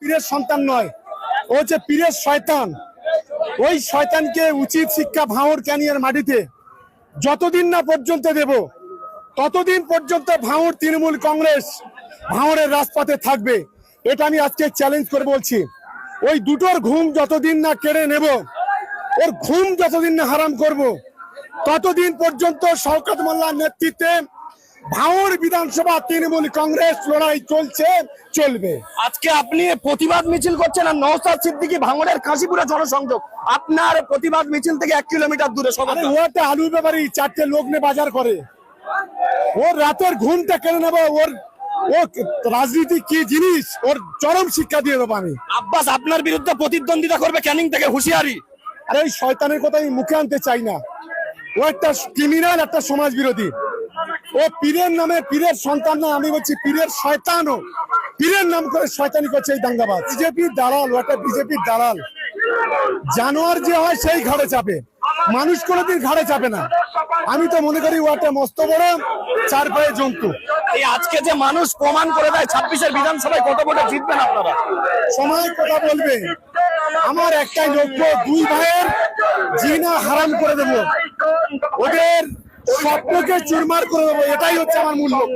পীরের সন্তান নয়, ও যে পীরের শয়তান। ওই শয়তানকে উচিত শিক্ষা ভাঙড় ক্যানিয়ার মাটিতে যতদিন না পর্যন্ত দেব, ততদিন পর্যন্ত ভাঙড় তৃণমূল কংগ্রেস ভাঙড়ের রাজপথে থাকবে। এটা আমি আজকে চ্যালেঞ্জ করে বলছি। ওই দুটোর ঘুম যতদিন না কেড়ে নেব, ওর ঘুম যতদিন না হারাম করব, ততদিন পর্যন্ত শওকত মোল্লার নেতৃত্বে ভাঙড় বিধানসভা তৃণমূল কংগ্রেস লড়াই চলছে, চলবে। আজকে আপনি প্রতিবাদ মিছিল করছেন আর নওশাদ সিদ্দিকী ভাঙড়ের কাশীপুরে জনসংযোগ, আপনার প্রতিবাদ মিছিল থেকে 1 কিলোমিটার দূরে। ও একটা আলু ব্যাপারী, 4টে লোক নিয়ে বাজার করে। ওর রাতের ঘুমটা কেড়ে নেবো, ও রাজনীতি কি জিনিস, ওর চরম শিক্ষা দিয়ে দেবো আমি। আব্বাস আপনার বিরুদ্ধে প্রতিদ্বন্দ্বিতা করবে, ক্যানিং থেকে হুঁশিয়ারি। আরে ওই শয়তানের কথা আমি মুখে আনতে চাই না। ও একটা ক্রিমিনাল, একটা সমাজ বিরোধী। ও পীরের নামে, পীরের সন্তান না, আমি বলছি পীরের শয়তানও। পীরের নাম করে শয়তানি করছে এই দাঙ্গাবাজ। বিজেপির দালাল, ও একটা বিজেপির দালাল। জানোয়ার যে হয় সেই ঘাড়ে চাপে, মানুষ কোনোদিন ঘাড়ে চাপে না। আমি তো মনে করি ও একটা মস্ত বড় 4 পায়ে জন্তু। এই আজকে যে মানুষ প্রমাণ করে দেয় 26-এর বিধানসভায় কত ভোটে জিতবেন আপনারা। সময় কথা বলবে। আমার একটাই লক্ষ্য, 2 ভাইয়ের জিনা হারাম করে দেবো, ওদের স্বপ্নকে চুরমার করে দেবো। এটাই হচ্ছে আমার মূল লক্ষ্য।